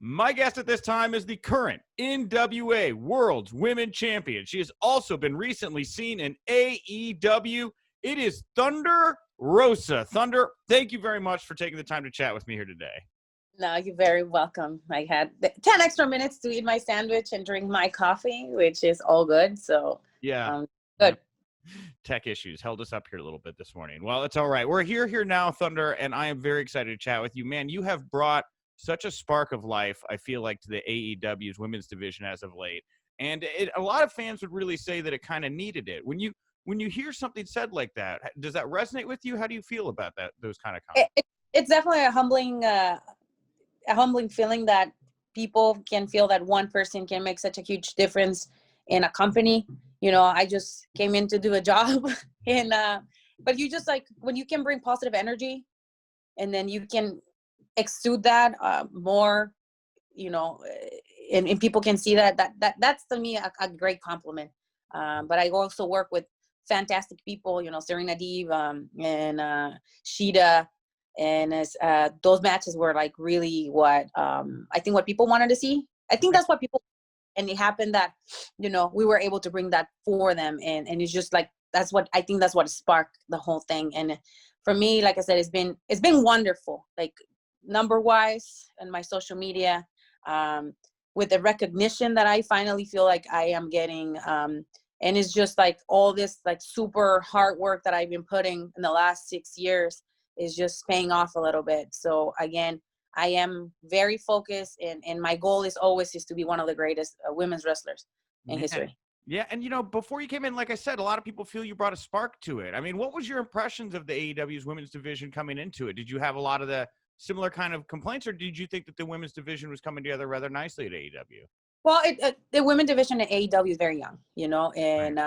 My guest at this time is the current NWA World's Women Champion. She has also been recently seen in AEW. It is Thunder Rosa. Thunder, thank you very much for taking the time to chat with me here today. No, you're very welcome. I had 10 extra minutes to eat my sandwich and drink my coffee, which is all good. So, yeah, good. Tech issues held us up here a little bit this morning. Well, it's all right. We're here now, Thunder, and I am very excited to chat with you. Man, you have brought such a spark of life, I feel like, to the AEW's women's division as of late. And a lot of fans would really say that it kind of needed it. When you hear something said like that, does that resonate with you? How do you feel about those kind of comments? It's definitely a humbling feeling that people can feel that one person can make such a huge difference in a company. You know, I just came in to do a job, and but you just like when you can bring positive energy, and then you can exude that more, you know, and people can see that's to me a great compliment. But I also work with fantastic people, you know, Serena Deeb and Sheeta, and those matches were like really what I think what people wanted to see. I think that's what people, and it happened that, you know, we were able to bring that for them, and it's just like that's what sparked the whole thing. And for me, like I said, it's been wonderful, like number wise and my social media, with the recognition that I finally feel like I am getting, and it's just like all this like super hard work that I've been putting in the last 6 years is just paying off a little bit. So again, I am very focused, and my goal is always to be one of the greatest women's wrestlers in history. Yeah, and you know, before you came in, like I said, a lot of people feel you brought a spark to it. I mean, what was your impressions of the AEW's women's division coming into it? Did you have a lot of the similar kind of complaints, or did you think that the women's division was coming together rather nicely at AEW? Well, the women's division at AEW is very young, you know, and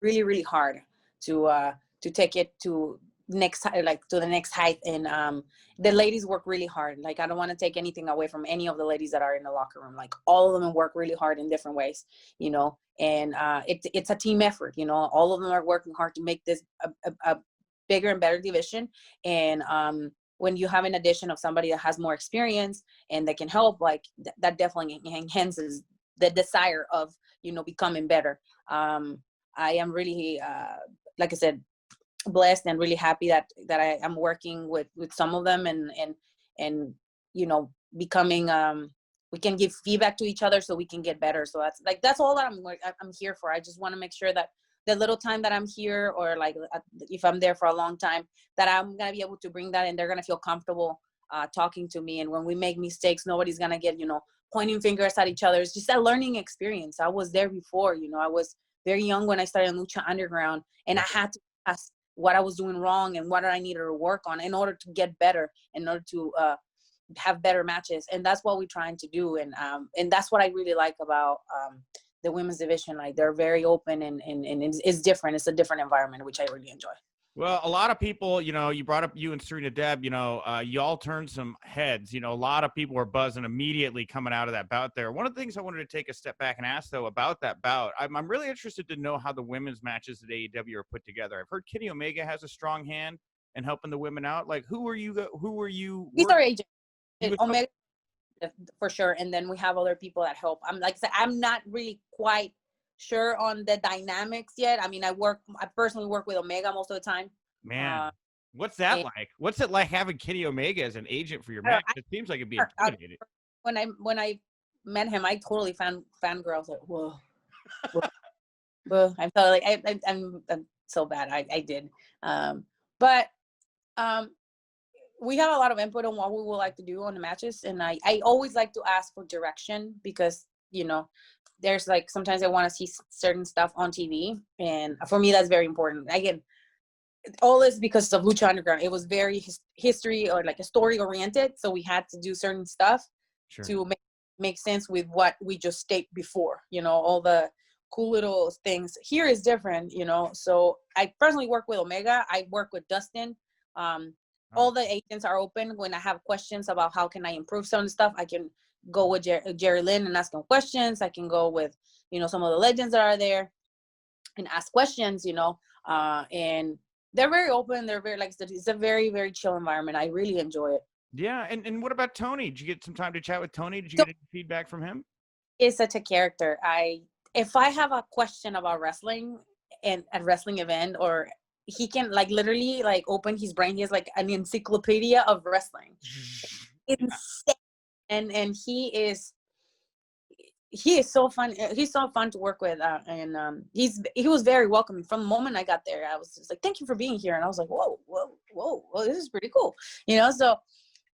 really, really hard to take it to the next height. And the ladies work really hard. Like, I don't want to take anything away from any of the ladies that are in the locker room. Like, all of them work really hard in different ways, you know, and it's a team effort, you know. All of them are working hard to make this a bigger and better division. And when you have an addition of somebody that has more experience and that can help, like that definitely enhances the desire of, you know, becoming better. I am really, like I said, blessed and really happy that I am working with some of them, and you know, becoming, we can give feedback to each other so we can get better. So that's all that I'm here for. I just want to make sure that the little time that I'm here, or like if I'm there for a long time, that I'm going to be able to bring that, and they're going to feel comfortable talking to me. And when we make mistakes, nobody's going to get, you know, pointing fingers at each other. It's just a learning experience. I was there before, you know. I was very young when I started Lucha Underground, and I had to ask what I was doing wrong and what I needed to work on in order to get better, in order to have better matches. And that's what we're trying to do. And that's what I really like about the women's division. Like, they're very open, and it's different. It's a different environment, which I really enjoy. Well, a lot of people, you know, you brought up you and Serena Deb, you know, y'all turned some heads. You know, a lot of people were buzzing immediately coming out of that bout there. One of the things I wanted to take a step back and ask, though, about that bout, I'm really interested to know how the women's matches at AEW are put together. I've heard Kenny Omega has a strong hand in helping the women out. Like, who were you? He's our agent. Omega, for sure. And then we have other people that help. I'm not really quite sure on the dynamics yet. I mean, I personally work with Omega most of the time. Man, what's that like? What's it like having Kenny Omega as an agent for your match? It seems like it'd be intimidating. When I met him, I totally fangirl. I was like, whoa. Well, I felt like I'm so bad. I did. But we have a lot of input on what we would like to do on the matches. And I always like to ask for direction, because, you know, there's like, sometimes I want to see certain stuff on TV. And for me, that's very important. Again, all this because of Lucha Underground. It was very history, or like a story oriented. So we had to do certain stuff to make sense with what we just stated before, you know, all the cool little things. Here is different, you know. So I personally work with Omega. I work with Dustin. All the agents are open. When I have questions about how can I improve some of the stuff, I can go with Jerry Lynn and ask him questions. I can go with, you know, some of the legends that are there and ask questions, you know, and they're very open. They're very, like I said, it's a very, very chill environment. I really enjoy it. Yeah, and what about Tony? Did you get some time to chat with Tony? Did you So get any feedback from him? he's such a character. If I have a question about wrestling and a wrestling event, or he can like literally like open his brain. He has like an encyclopedia of wrestling. Yeah, Insane. And he is so fun. He's so fun to work with, and he was very welcoming from the moment I got there. I was just like, "Thank you for being here," and I was like, "Whoa, whoa, whoa, whoa, this is pretty cool," you know. So,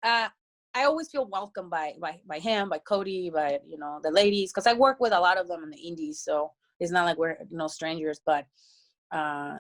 uh, I always feel welcomed by him, by Cody, by the ladies, because I work with a lot of them in the indies. So it's not like we're strangers, but uh,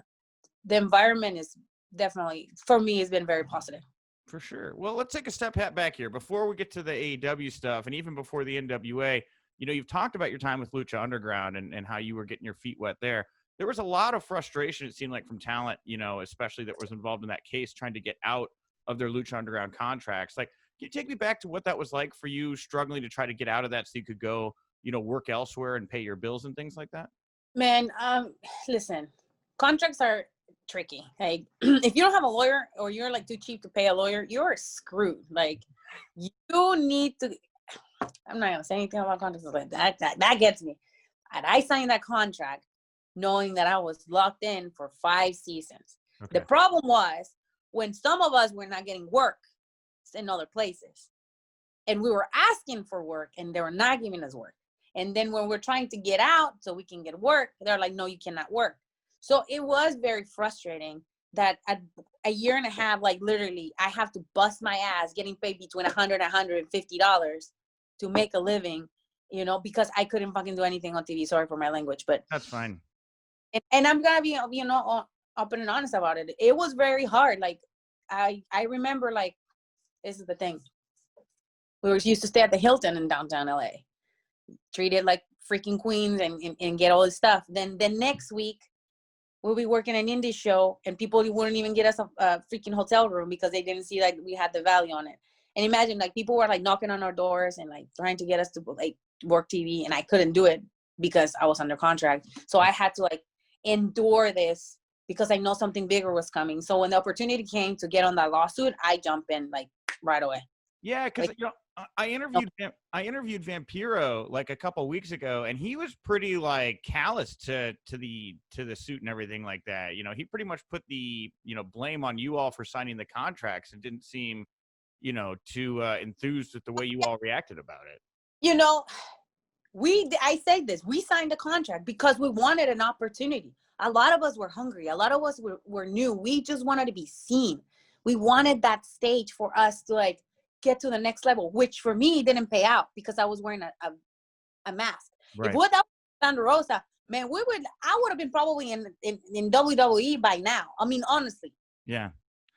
the environment is definitely for me has been very positive. for sure. Well, let's take a step back here before we get to the AEW stuff, and even before the NWA. You've talked about your time with Lucha Underground and how you were getting your feet wet there. There was a lot of frustration, it seemed like, from talent, especially that was involved in that case, trying to get out of their Lucha Underground contracts. Like, can you take me back to what that was like for you, struggling to try to get out of that so you could go, work elsewhere and pay your bills and things like that? Man, listen, contracts are tricky. Like, if you don't have a lawyer or you're like too cheap to pay a lawyer, you're screwed. Like, you need to. I'm not gonna say anything about contracts like that. That gets me. And I signed that contract knowing that I was locked in for 5 seasons. Okay. The problem was when some of us were not getting work in other places, and we were asking for work, and they were not giving us work. And then when we're trying to get out so we can get work, they're like, "No, you cannot work." So it was very frustrating that at a year and a half, like literally, I have to bust my ass getting paid between $100 and $150 to make a living, because I couldn't fucking do anything on TV. Sorry for my language, but That's fine. and I'm gonna be, open and honest about it. It was very hard. Like I remember, like, this is the thing. We used to stay at the Hilton in downtown LA, treated like freaking queens and get all this stuff. Then the next week we'll be working an indie show and people wouldn't even get us a freaking hotel room because they didn't see like we had the value on it. And imagine, like, people were like knocking on our doors and like trying to get us to like work TV, and I couldn't do it because I was under contract. So I had to like endure this because I know something bigger was coming. So when the opportunity came to get on that lawsuit, I jumped in like right away. Yeah, because Like, I interviewed Vampiro like a couple weeks ago, and he was pretty like callous to the suit and everything like that. He pretty much put the blame on you all for signing the contracts, and didn't seem too enthused with the way you all reacted about it. I say this, we signed a contract because we wanted an opportunity. A lot of us were hungry. A lot of us were new. We just wanted to be seen. We wanted that stage for us to like get to the next level, which for me didn't pay out because I was wearing a mask. Right. If without Rosa, man, I would have been probably in WWE by now. I mean, honestly. Yeah.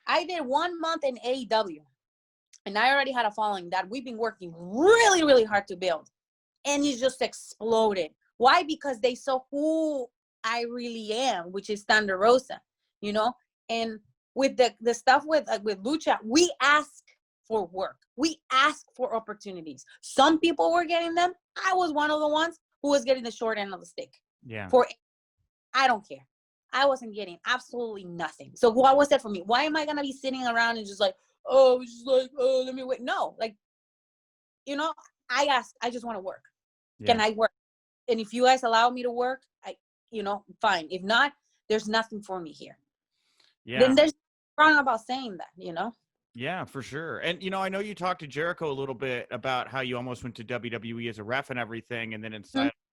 I did 1 month in AEW, and I already had a following that we've been working really, really hard to build. And it just exploded. Why? Because they saw who I really am, which is Thunder Rosa, And with the stuff with Lucha, we ask for work. We ask for opportunities. Some people were getting them. I was one of the ones who was getting the short end of the stick. Yeah. I don't care. I wasn't getting absolutely nothing. So what was that for me? Why am I gonna be sitting around and just like, let me wait? No, like, I ask. I just want to work. Yeah. Can I work? And if you guys allow me to work, fine. If not, there's nothing for me here. Yeah. Then there's wrong about saying that, Yeah, for sure. And, I know you talked to Jericho a little bit about how you almost went to WWE as a ref and everything, and then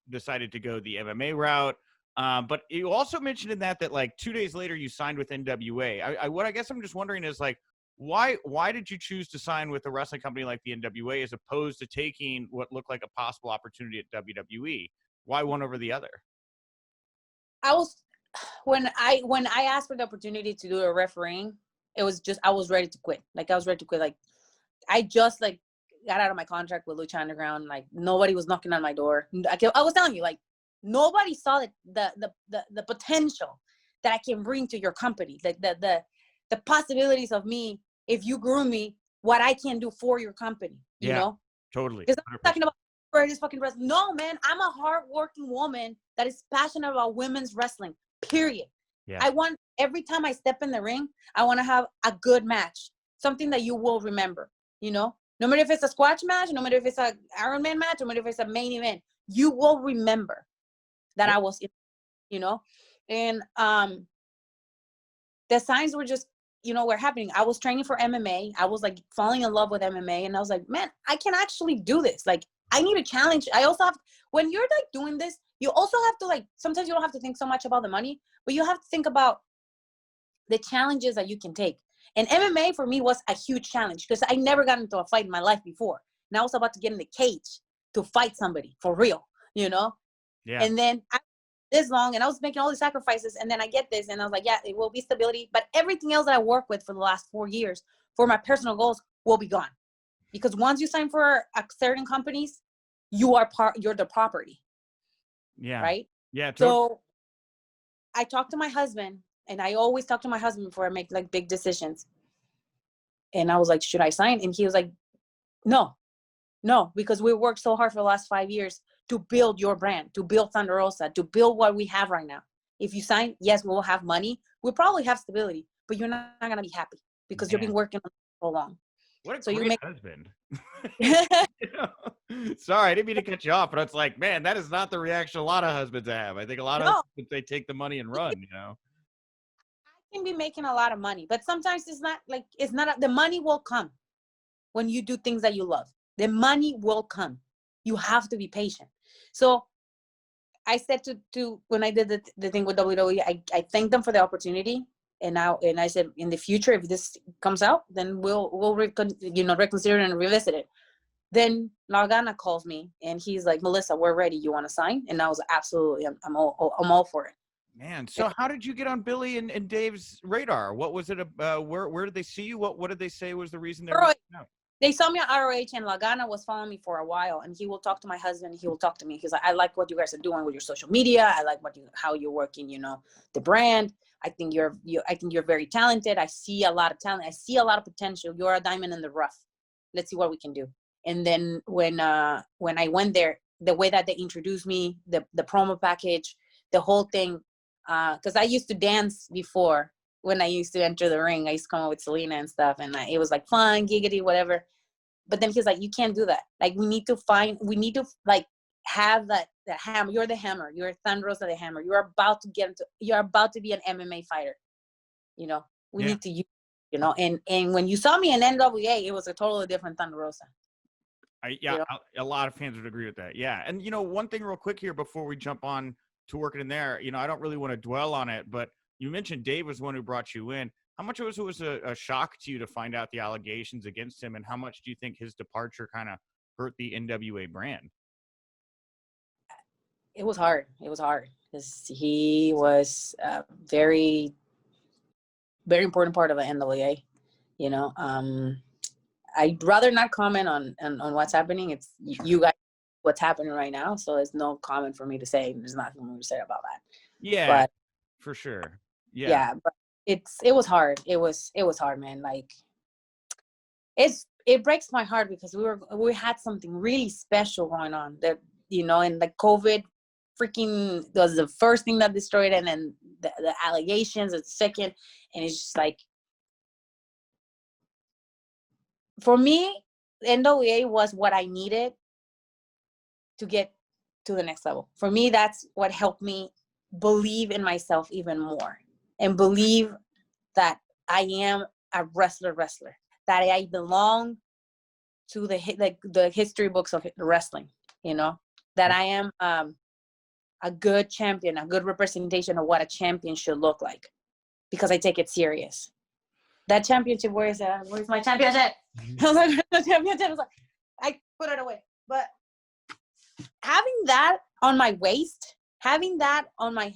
decided to go the MMA route. But you also mentioned in that like 2 days later you signed with NWA. What I guess I'm just wondering is like, why did you choose to sign with a wrestling company like the NWA as opposed to taking what looked like a possible opportunity at WWE? Why one over the other? When I asked for the opportunity to do a refereeing, it was just, I was ready to quit. Like, I was ready to quit. Like, I just like got out of my contract with Lucha Underground. Like, nobody was knocking on my door. I was telling you, like, nobody saw the potential that I can bring to your company. Like the possibilities of me, if you groom me, what I can do for your company, you know? Totally. Because I'm talking about this fucking wrestling. No, man, I'm a hardworking woman that is passionate about women's wrestling, period. Yeah. I want, every time I step in the ring, I want to have a good match, something that you will remember. you know, no matter if it's a squash match, no matter if it's a Iron Man match, no matter if it's a main event, you will remember that I was, you know, and the signs were just, you know, were happening. I was training for MMA. I was like falling in love with MMA, and I was like, man, I can actually do this. Like, I need a challenge. I also have, when you're like doing this, you also have to like, sometimes you don't have to think so much about the money, but you have to think about the challenges that you can take. And MMA for me was a huge challenge because I never got into a fight in my life before. Now I was about to get in the cage to fight somebody for real, you know? Yeah. And then this long, and I was making all these sacrifices, and then I get this, and I was like, yeah, it will be stability, but everything else that I work with for the last 4 years for my personal goals will be gone. Because once you sign for a certain companies, you're the property. Yeah. Right? Yeah. So I talked to my husband, and I always talk to my husband before I make like big decisions. And I was like, should I sign? And he was like, no, because we worked so hard for the last 5 years to build your brand, to build Thunder Rosa, to build what we have right now. If you sign, yes, we'll have money. We'll probably have stability, but you're not going to be happy because you've been working so long. What a great husband. Sorry, I didn't mean to cut you off, but it's like, man, that is not the reaction a lot of husbands have. I think a lot of husbands, they take the money and run, you know? I can be making a lot of money, but sometimes it's not, the money will come when you do things that you love. The money will come. You have to be patient. So I said to when I did the thing with WWE, I thanked them for the opportunity. And I said, in the future, if this comes out, then we'll reconsider and revisit it. Then Lagana calls me, and he's like, Melissa, we're ready. You want to sign? And I was absolutely, I'm all for it. Man, so how did you get on Billy and Dave's radar? What was it? Where did they see you? What did they say was the reason they were out? They saw me on ROH, and Lagana was following me for a while, and he will talk to my husband. He will talk to me. He's like, I like what you guys are doing with your social media. I like how you're working, the brand. I think you're very talented. I see a lot of talent. I see a lot of potential. You're a diamond in the rough. Let's see what we can do. And then when I went there, the way that they introduced me, the promo package, the whole thing, because I used to dance before. When I used to enter the ring, I used to come up with Selena and stuff, and it was like fun, giggity, whatever. But then he's like, you can't do that. Like, we need to like have that hammer. You're the hammer. You're Thunder Rosa the hammer. You're about to be an MMA fighter. We need to use, and when you saw me in NWA, it was a totally different Thunder Rosa. A lot of fans would agree with that. Yeah. And, one thing real quick here before we jump on to working in there, I don't really want to dwell on it, but you mentioned Dave was the one who brought you in. How much of it was a shock to you to find out the allegations against him, and how much do you think his departure kind of hurt the NWA brand? It was hard. Because he was a very, very important part of the NWA. I'd rather not comment on what's happening. It's you guys, what's happening right now. So there's no comment for me to say. There's nothing for me to say about that. Yeah, but, for sure. Yeah, but it was hard. It was hard, man. Like, it breaks my heart because we had something really special going on that, and like COVID freaking was the first thing that destroyed it, and then the allegations at second, and it's just like, for me, NWA was what I needed to get to the next level. For me, that's what helped me believe in myself even more, and believe that I am a wrestler, that I belong to the history books of wrestling, that I am a good champion, a good representation of what a champion should look like, because I take it serious. That championship, where's my championship? I was like, the championship. I was like, I put it away. But having that on my waist, having that on my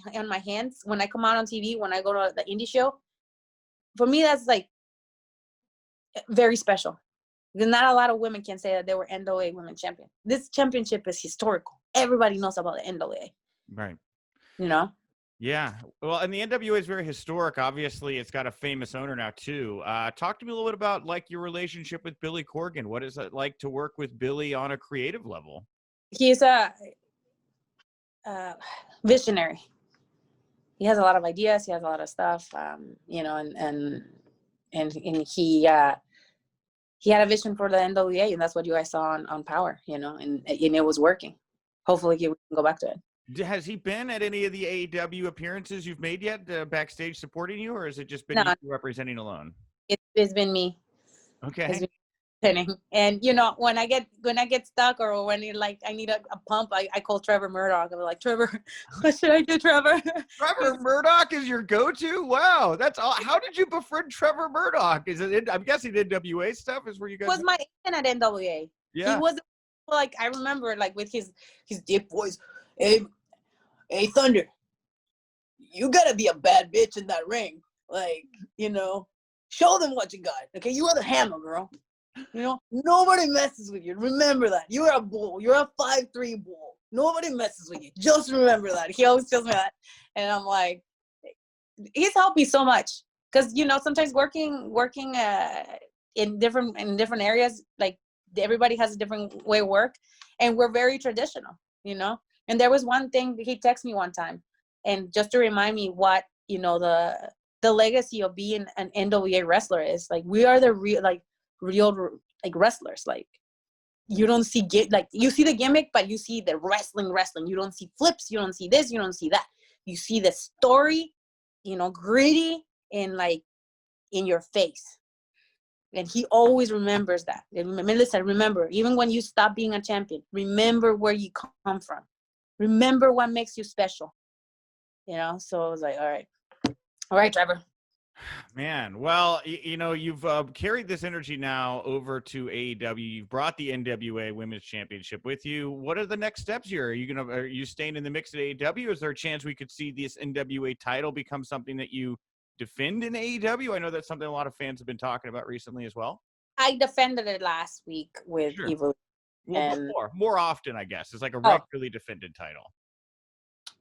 hands when I come out on TV, when I go to the indie show, for me, that's like very special. Because not a lot of women can say that they were NWA women champion. This championship is historical. Everybody knows about the NWA. Right. Yeah. Well, and the NWA is very historic. Obviously, it's got a famous owner now, too. Talk to me a little bit about, like, your relationship with Billy Corgan. What is it like to work with Billy on a creative level? He's a visionary. He has a lot of ideas. He has a lot of stuff, and he had a vision for the NWA, and that's what you guys saw on Power, you know, and it was working. Hopefully he can go back to it. Has he been at any of the AEW appearances you've made yet, backstage supporting you, or has it just been No, you representing alone? It's been me. Okay. It's been and you know, when I get stuck or when like I need a pump, I call Trevor Murdoch. I'm like, Trevor, what should I do, Trevor? Trevor Murdoch is your go-to? Wow, that's all. How did you befriend Trevor Murdoch? Is it? I'm guessing NWA stuff is where you guys. Was my agent at NWA. Yeah. He was like, I remember like with his deep voice. Hey, Thunder, you gotta be a bad bitch in that ring. Like, you know, show them what you got. Okay, you are the hammer, girl. You know, nobody messes with you. Remember that. You're a bull. You're a 5'3" bull. Nobody messes with you. Just remember that. He always tells me that. And I'm like, he's helped me so much. Because, you know, sometimes working in different areas, like everybody has a different way of work. And we're very traditional, you know. And there was one thing, he texted me one time. And just to remind me what, you know, the legacy of being an NWA wrestler is. Like, we are the real like wrestlers. Like, you don't see like you see the gimmick, but you see the wrestling. You don't see flips, you don't see this, you don't see that. You see the story, you know, gritty and like in your face. And he always remembers that. And Melissa, remember, even when you stop being a champion, remember where you come from. Remember what makes you special. You know, so I was like, all right, Trevor. Man, well, you know, you've carried this energy now over to AEW. You've brought the NWA Women's Championship with you. What are the next steps here? Are you staying in the mix at AEW? Is there a chance we could see this NWA title become something that you defend in AEW? I know that's something a lot of fans have been talking about recently as well. I defended it last week with Evil. Well, more often, I guess. It's like a regularly defended title.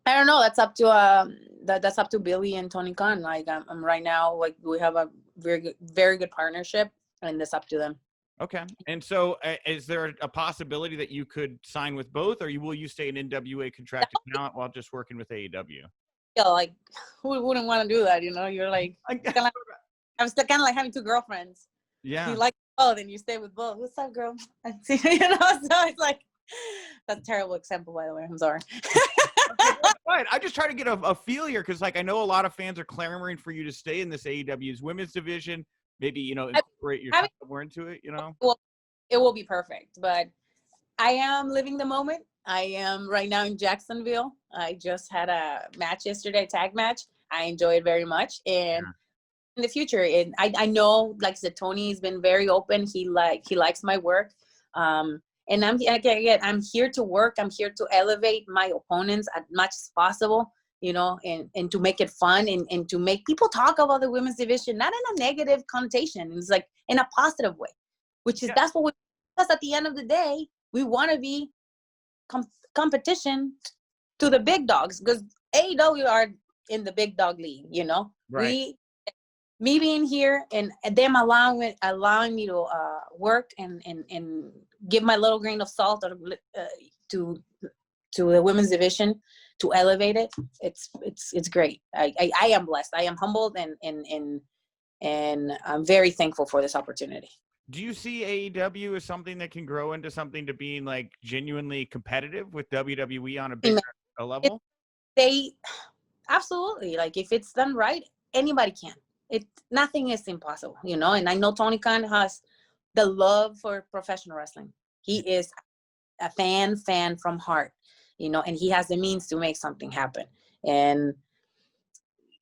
I don't know. That's up to that's up to Billy and Tony Khan. Like, I'm right now, like, we have a very good partnership, and it's up to them. Okay. And so, is there a possibility that you could sign with both, or will you stay an NWA contracted talent while just working with AEW? Yeah, like, who wouldn't want to do that? You know, you're like, I'm still kind of like having two girlfriends. Yeah. You like both, and you stay with both. What's up, girl? You know, so it's like, that's a terrible example, by the way. I'm sorry. Right. I'm just trying to get a feel here, because, like, I know a lot of fans are clamoring for you to stay in this AEW's women's division. Maybe, you know, incorporate your time more into it, you know? Well, it will be perfect, but I am living the moment. I am right now in Jacksonville. I just had a match yesterday, tag match. I enjoy it very much. And in the future, and I know, like I said, Tony has been very open. He likes my work. And I'm here to work. I'm here to elevate my opponents as much as possible, you know, and to make it fun and to make people talk about the women's division, not in a negative connotation. It's like in a positive way, which is that's what because at the end of the day, we want to be competition to the big dogs, because AEW are in the big dog league, you know. Right. Me being here and them allowing me to work and give my little grain of salt to the women's division, to elevate it. It's great. I am blessed. I am humbled and I'm very thankful for this opportunity. Do you see AEW as something that can grow into something to being like genuinely competitive with WWE on a bigger level? They absolutely, like, if it's done right, anybody can. Nothing is impossible, you know. And I know Tony Khan has the love for professional wrestling. He is a fan from heart, you know, and he has the means to make something happen. And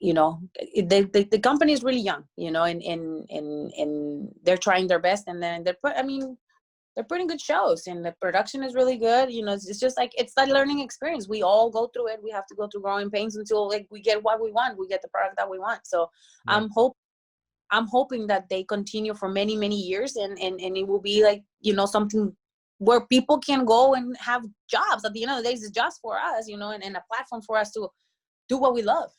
you know, the company is really young, you know, and they're trying their best, and then they're putting good shows, and the production is really good. You know, it's just like, it's that learning experience. We all go through it. We have to go through growing pains until, like, we get what we want. We get the product that we want. So I'm hoping that they continue for many, many years, and it will be like, you know, something where people can go and have jobs. At the end of the day, it's jobs for us, you know, and a platform for us to do what we love.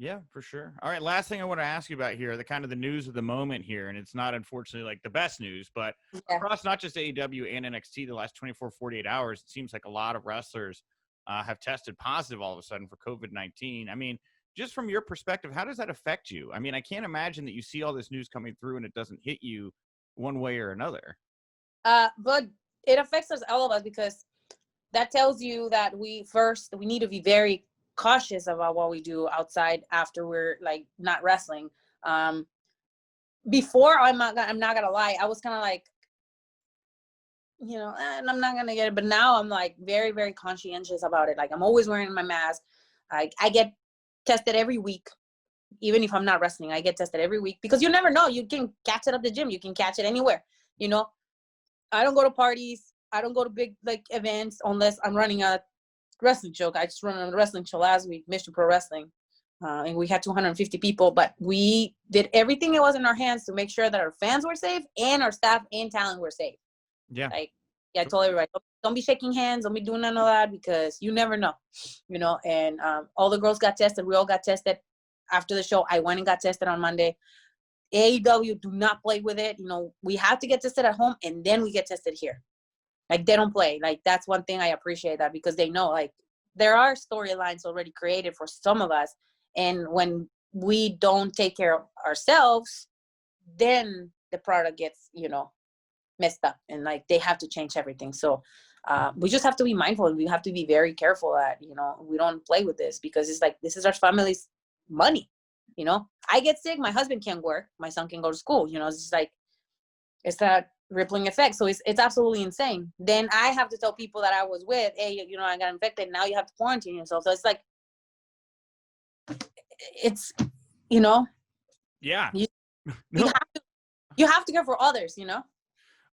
Yeah, for sure. All right, last thing I want to ask you about here, the kind of the news of the moment here, and it's not, unfortunately, like the best news, but across not just AEW and NXT the last 24, 48 hours, it seems like a lot of wrestlers have tested positive all of a sudden for COVID-19. I mean, just from your perspective, how does that affect you? I mean, I can't imagine that you see all this news coming through and it doesn't hit you one way or another. But it affects us, all of us, because that tells you that we need to be very cautious about what we do outside after we're like not wrestling. Before, I'm not gonna lie, I was kind of like, and I'm not gonna get it. But now I'm like very, very conscientious about it. Like, I'm always wearing my mask. I get tested every week, even if I'm not wrestling. I get tested every week, because you never know. You can catch it at the gym. You can catch it anywhere. I don't go to parties. I don't go to big like events unless I'm running a wrestling show. I just ran a wrestling show last week, Mission Pro Wrestling, and we had 250 people. But we did everything it was in our hands to make sure that our fans were safe and our staff and talent were safe. Yeah. I told everybody, don't be shaking hands, don't be doing none of that, because you never know, And all the girls got tested. We all got tested after the show. I went and got tested on Monday. AEW do not play with it. We have to get tested at home, and then we get tested here. Like, they don't play. Like, that's one thing I appreciate, that, because they know, like, there are storylines already created for some of us. And when we don't take care of ourselves, then the product gets, messed up, and like they have to change everything. So we just have to be mindful, and we have to be very careful that, we don't play with this, because it's like, this is our family's money. I get sick, my husband can't work, my son can go to school. It's just like, it's that rippling effect. So it's absolutely insane. Then I have to tell people that I was with, hey, I got infected. Now you have to quarantine yourself. So it's like, it's, Yeah. You have to care for others,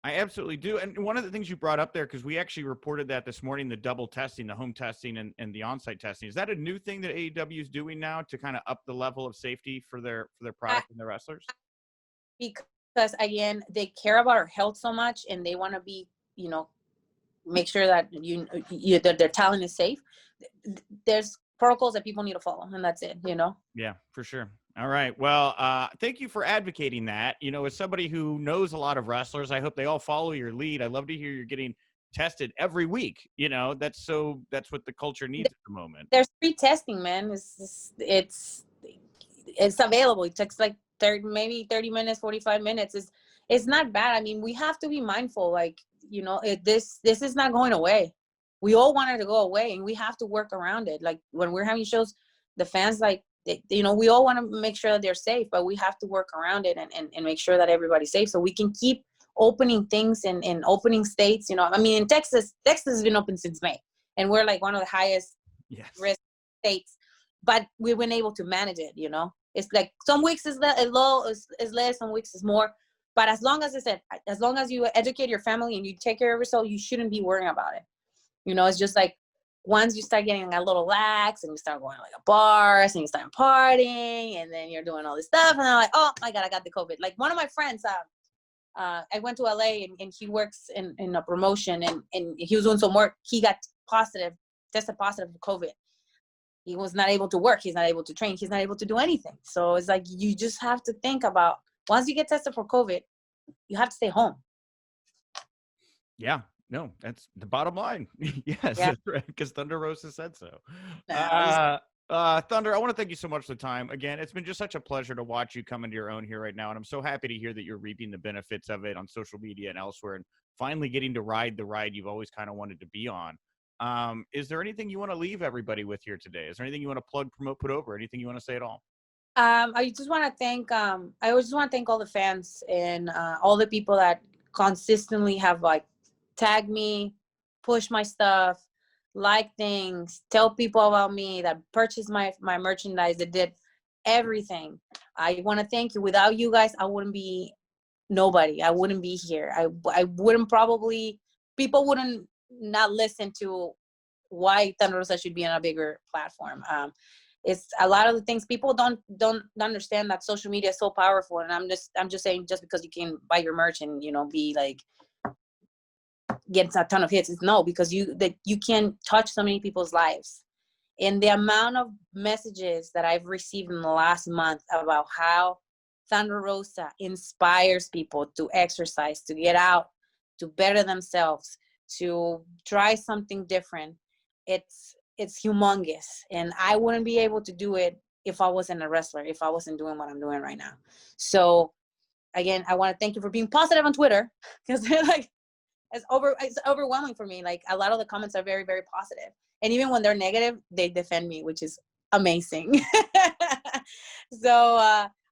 I absolutely do. And one of the things you brought up there, because we actually reported that this morning, the double testing, the home testing and the on-site testing. Is that a new thing that AEW is doing now to kind of up the level of safety for their product and their wrestlers? Because, again, they care about our health so much, and they want to be, make sure that that their talent is safe. There's protocols that people need to follow, and that's it, Yeah, for sure. All right. Well, thank you for advocating that. As somebody who knows a lot of wrestlers, I hope they all follow your lead. I love to hear you're getting tested every week. That's what the culture needs at the moment. There's free testing, man. It's available. It takes like 30 minutes, 45 minutes. It's not bad. I mean, we have to be mindful. Like, this is not going away. We all want it to go away, and we have to work around it. Like, when we're having shows, the fans, like, we all want to make sure that they're safe, but we have to work around it and make sure that everybody's safe, so we can keep opening things in opening states. I mean, in Texas has been open since May, and we're like one of the highest risk states, but we've been able to manage it. It's like some weeks is low, is less, some weeks is more. But as long as you educate your family and you take care of yourself, you shouldn't be worrying about it. It's just like, once you start getting a little lax and you start going like a bars and you start partying and then you're doing all this stuff, and I'm like, oh my God, I got the COVID. Like, one of my friends, I went to LA and he works in a promotion, and he was doing some work. He got tested positive for COVID. He was not able to work. He's not able to train. He's not able to do anything. So it's like, you just have to think about, once you get tested for COVID, you have to stay home. Yeah. No, that's the bottom line. Yes, Yeah. Because Thunder Rosa said so. Thunder, I want to thank you so much for the time. Again, it's been just such a pleasure to watch you come into your own here right now, and I'm so happy to hear that you're reaping the benefits of it on social media and elsewhere, and finally getting to ride the ride you've always kind of wanted to be on. Is there anything you want to leave everybody with here today? Is there anything you want to plug, promote, put over? Anything you want to say at all? I just want to thank all the fans and all the people that consistently have like tagged me, push my stuff, like things, tell people about me, that purchase my merchandise, that did everything. I want to thank you. Without you guys, I wouldn't be nobody. I wouldn't be here. I wouldn't people wouldn't not listen to why Thunder Rosa should be on a bigger platform. It's a lot of the things people don't understand, that social media is so powerful. And I'm just saying, just because you can buy your merch and be like, get a ton of hits, no, because you can touch so many people's lives. And the amount of messages that I've received in the last month about how Thunder Rosa inspires people to exercise, to get out, to better themselves, to try something different, it's humongous. And I wouldn't be able to do it if I wasn't a wrestler, if I wasn't doing what I'm doing right now. So again, I want to thank you for being positive on Twitter, because they're like, it's overwhelming for me. Like, a lot of the comments are very, very positive. And even when they're negative, they defend me, which is amazing. So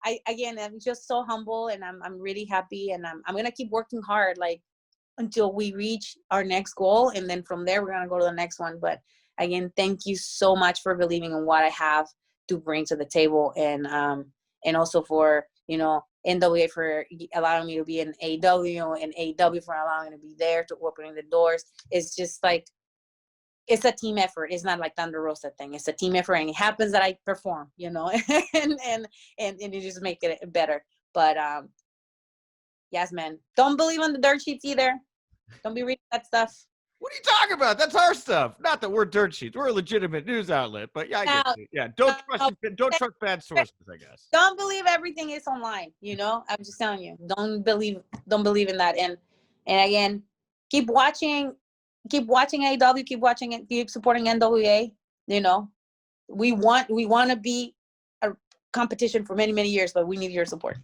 I'm just so humble, and I'm really happy, and I'm gonna keep working hard, like, until we reach our next goal, and then from there we're gonna go to the next one. But again, thank you so much for believing in what I have to bring to the table, and also for, you know, NWA for allowing me to be in AEW, and AEW for allowing me to be there, to opening the doors. It's just like, it's a team effort. It's not like Thunder Rosa thing. It's a team effort, and it happens that I perform, you know, and you just make it better. But yes, man, don't believe on the dirt sheets either. Don't be reading that stuff. What are you talking about? That's our stuff. Not that we're dirt sheets. We're a legitimate news outlet. But yeah, I get it. Yeah, don't trust bad sources, I guess. Don't believe everything is online. You know, I'm just telling you. Don't believe in that. And again, keep watching AEW. Keep watching it. Keep supporting NWA. You know, we want to be a competition for many, many years, but we need your support.